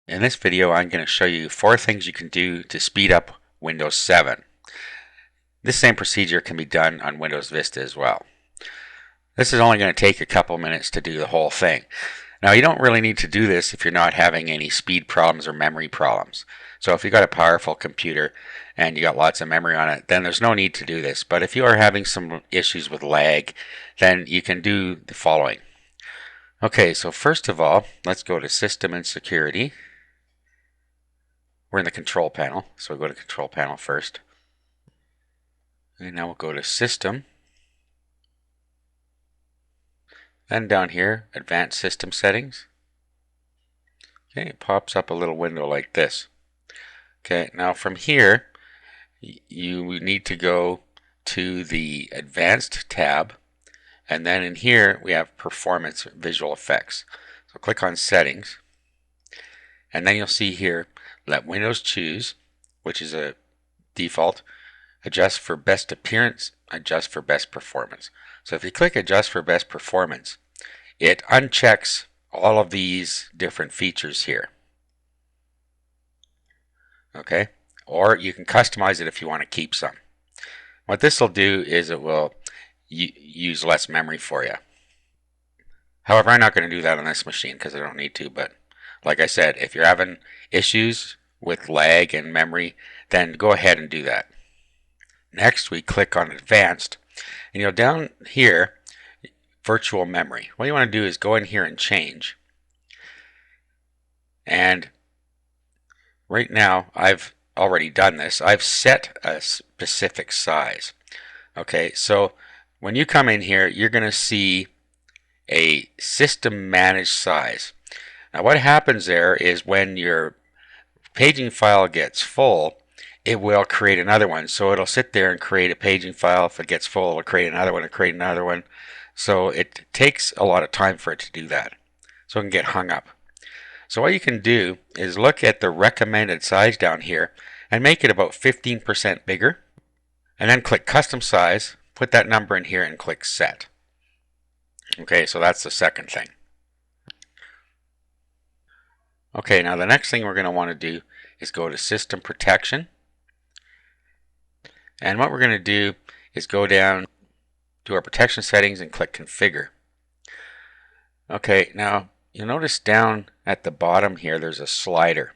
In this video, I'm going to show you 4 things you can do to speed up Windows 7. This same procedure can be done on Windows Vista as well. This is only going to take a couple minutes to do the whole thing. Now, you don't really need to do this if you're not having any speed problems or memory problems. So if you've got a powerful computer and you got lots of memory on it, then there's no need to do this. But if you are having some issues with lag, then you can do the following. Okay, so first of all, let's go to System and Security. We're in the control panel, so we'll go to control panel first. And now we'll go to System. Then down here, Advanced System Settings. Okay, it pops up a little window like this. Okay, now from here, you need to go to the Advanced tab, and then in here we have Performance Visual Effects. So click on Settings, and then you'll see here, let Windows choose, which is a default, adjust for best appearance, adjust for best performance. So if you click adjust for best performance, it unchecks all of these different features here. Okay, or you can customize it if you want to keep some. What this will do is it will use less memory for you. However, I'm not going to do that on this machine because I don't need to, but like I said, if you're having issues with lag and memory, then go ahead and do that. Next, we click on Advanced, and down here, Virtual Memory. What you want to do is go in here and change. And right now, I've already done this. I've set a specific size. Okay, so when you come in here, you're going to see a system managed size. Now what happens there is when your paging file gets full, it will create another one. So it'll sit there and create a paging file. If it gets full, it'll create another one and create another one. So it takes a lot of time for it to do that. So it can get hung up. So what you can do is look at the recommended size down here and make it about 15% bigger. And then click Custom Size, put that number in here and click Set. Okay, so that's the second thing. Okay, now the next thing we're going to want to do is go to System Protection. And what we're going to do is go down to our protection settings and click Configure. Okay, now you'll notice down at the bottom here there's a slider.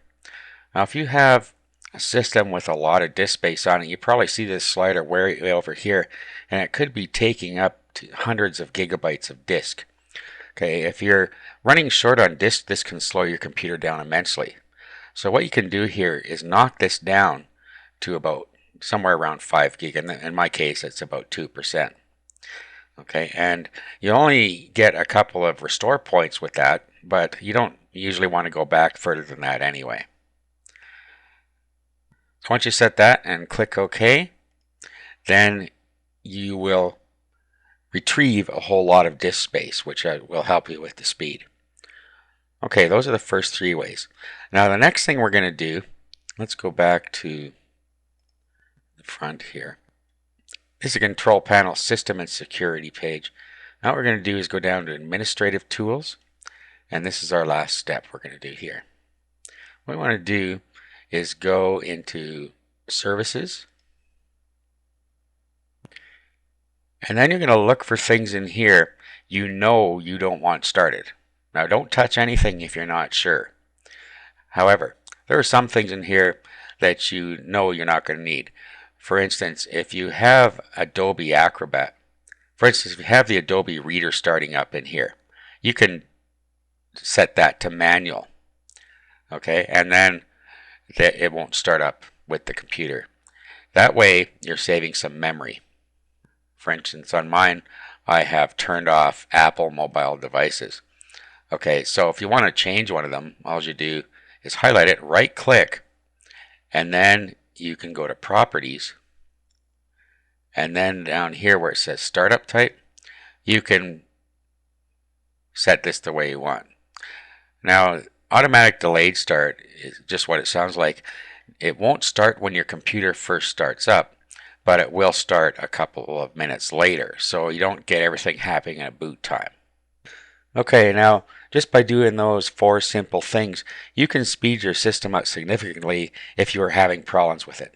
Now if you have a system with a lot of disk space on it, you probably see this slider way over here, and it could be taking up to hundreds of gigabytes of disk. Okay, if you're running short on disk, this can slow your computer down immensely. So what you can do here is knock this down to about somewhere around 5 gig. In my case, it's about 2%. Okay, and you only get a couple of restore points with that, but you don't usually want to go back further than that anyway. So once you set that and click OK, then you will retrieve a whole lot of disk space, which will help you with the speed. Okay, those are the first 3 ways. Now the next thing we're going to do, let's go back to the front here. This is a control panel System and Security page. Now what we're going to do is go down to Administrative Tools, and this is our last step we're going to do here. What we want to do is go into Services, and then you're going to look for things in here you don't want started. Now don't touch anything if you're not sure. However, there are some things in here that you're not going to need. For instance, if you have Adobe Acrobat, for instance, if you have the Adobe Reader starting up in here, you can set that to manual. Okay, and then it won't start up with the computer. That way you're saving some memory. For instance, on mine, I have turned off Apple mobile devices. Okay, so if you want to change one of them, all you do is highlight it, right click, and then you can go to Properties, and then down here where it says Startup Type, you can set this the way you want. Now, automatic delayed start is just what it sounds like. It won't start when your computer first starts up, but it will start a couple of minutes later, so you don't get everything happening at boot time. Okay, now just by doing those four simple things, you can speed your system up significantly if you are having problems with it.